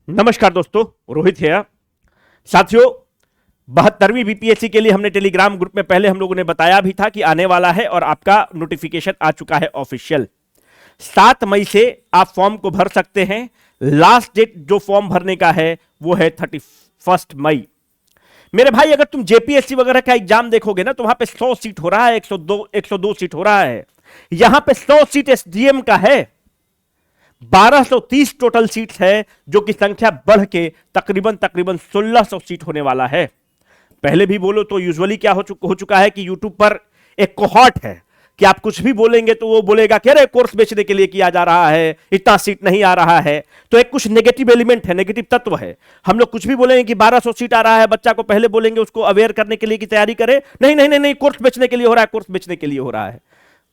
नमस्कार दोस्तों, रोहित है। साथियों, 72वीं बीपीएससी के लिए हमने टेलीग्राम ग्रुप में पहले हम लोगों ने बताया भी था कि आने वाला है और आपका नोटिफिकेशन आ चुका है ऑफिशियल। 7 मई से आप फॉर्म को भर सकते हैं। लास्ट डेट जो फॉर्म भरने का है वो है 31 मई। मेरे भाई, अगर तुम जेपीएससी वगैरह का एग्जाम देखोगे ना तो वहां पे 100 सीट हो रहा है, 102 सीट हो रहा है। यहां पे 100 सीट एसडीएम का है। 1230 टोटल सीट्स है, जो कि संख्या बढ़ के तकरीबन 1600 सीट होने वाला है। पहले भी बोलो तो यूजुअली क्या हो चुका है कि यूट्यूब पर एक कोहॉर्ट है कि आप कुछ भी बोलेंगे तो वो बोलेगा कि अरे कोर्स बेचने के लिए किया जा रहा है, इतना सीट नहीं आ रहा है। तो एक कुछ नेगेटिव एलिमेंट है, नेगेटिव तत्व है। हम लोग कुछ भी बोलेंगे कि 1200 सीट आ रहा है, बच्चा को पहले बोलेंगे उसको अवेयर करने के लिए कि तैयारी करे। नहीं नहीं नहीं नहीं, कोर्स बेचने के लिए हो रहा है, कोर्स बेचने के लिए हो रहा है।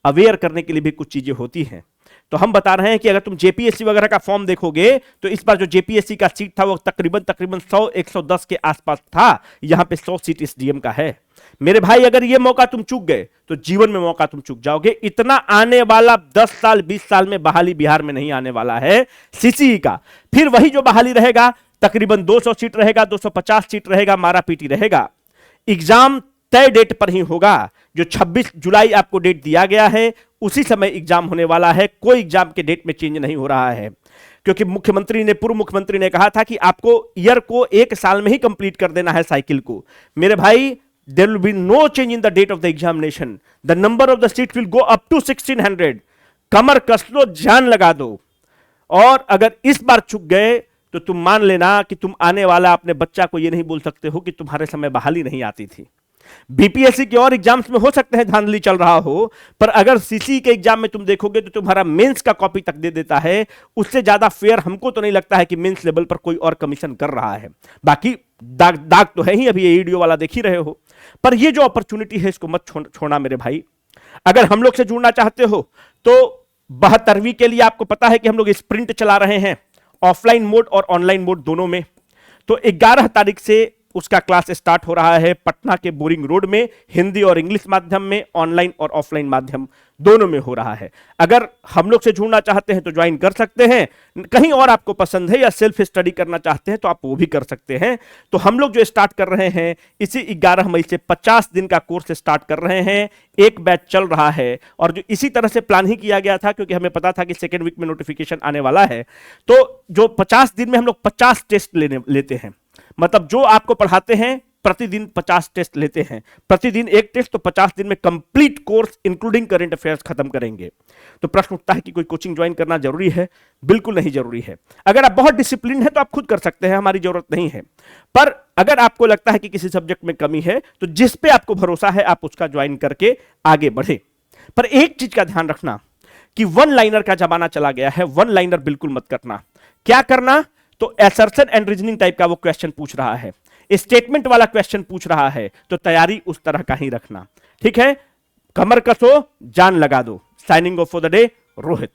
अवेयर करने के लिए भी कुछ चीजें होती हैं। तो हम बता रहे हैं कि अगर तुम जेपीएससी वगैरह का फॉर्म देखोगे तो इस बार जो जेपीएससी का सीट था वो तकरीबन 100-110 के आसपास था। यहां पे 100 सीट एसडीएम का है। मेरे भाई, अगर ये मौका तुम चूक गए तो जीवन में मौका तुम चूक जाओगे। इतना आने वाला 10 साल 20 साल में बहाली बिहार में नहीं आने वाला है सीसीई का। फिर वही जो बहाली रहेगा, तकरीबन 200 सीट रहेगा, 250 सीट रहेगा, मारा पीटी रहेगा। एग्जाम तय डेट पर ही होगा। जो 26 जुलाई आपको डेट दिया गया है उसी समय एग्जाम होने वाला है। कोई एग्जाम के डेट में चेंज नहीं हो रहा है, क्योंकि पूर्व मुख्यमंत्री ने कहा था कि आपको ईयर को 1 साल में ही कंप्लीट कर देना है साइकिल को। मेरे भाई, there will be no change in the date of the examination. The number of the seat will go up to 1600। कमर कस लो, जान लगा दो। और अगर इस बार चुक गए तो तुम मान लेना कि तुम आने वाला अपने बच्चा को यह नहीं बोल सकते हो कि तुम्हारे समय बहाली नहीं आती थी। बीपीएससी के और एग्जाम्स में हो सकते हैं धांधली चल रहा हो, पर अगर सीसी के एग्जाम में तुम देखोगे तो तुम्हारा मेंस का कॉपी तक दे देता है। उससे ज्यादा फेयर हमको तो नहीं लगता है कि मेंस लेवल पर कोई और कमीशन कर रहा है। बाकी दाग तो है ही, अभी ये वीडियो वाला देख ही रहे हो। पर ये जो अपॉर्चुनिटी है इसको मत छोड़ना मेरे भाई। अगर हम लोग से जुड़ना चाहते हो तो 72वीं के लिए आपको पता है कि हम लोग स्प्रिंट चला रहे हैं, ऑफलाइन मोड और ऑनलाइन मोड दोनों में। तो 11 तारीख से उसका क्लास स्टार्ट हो रहा है पटना के बोरिंग रोड में, हिंदी और इंग्लिश माध्यम में, ऑनलाइन और ऑफलाइन माध्यम दोनों में हो रहा है। अगर हम लोग से जुड़ना चाहते हैं तो ज्वाइन कर सकते हैं। कहीं और आपको पसंद है या सेल्फ स्टडी करना चाहते हैं तो आप वो भी कर सकते हैं। तो हम लोग जो स्टार्ट कर रहे हैं इसी 11 मई से 50 दिन का कोर्स स्टार्ट कर रहे हैं। एक बैच चल रहा है और जो इसी तरह से प्लान ही किया गया था, क्योंकि हमें पता था कि सेकेंड वीक में नोटिफिकेशन आने वाला है। तो जो 50 दिन में हम लोग 50 टेस्ट लेते हैं, मतलब जो आपको पढ़ाते हैं प्रतिदिन 50 टेस्ट लेते हैं। प्रतिदिन एक टेस्ट, तो 50 दिन में complete course including current affairs खत्म करेंगे। तो प्रश्न उठता है कि कोई कोचिंग ज्वाइन करना जरूरी है? बिल्कुल नहीं जरूरी है। अगर आप बहुत डिसिप्लिन है तो आप खुद कर सकते हैं, हमारी जरूरत नहीं है। पर अगर आपको लगता है कि किसी सब्जेक्ट में कमी है तो जिस पे आपको भरोसा है आप उसका ज्वाइन करके आगे बढ़े। पर एक चीज का ध्यान रखना कि वन लाइनर का जमाना चला गया है। वन लाइनर बिल्कुल मत करना। क्या करना? तो असर्शन एंड रीजनिंग टाइप का वो क्वेश्चन पूछ रहा है, स्टेटमेंट वाला क्वेश्चन पूछ रहा है, तो तैयारी उस तरह का ही रखना। ठीक है, कमर कसो, जान लगा दो। Signing off for the day, Rohit.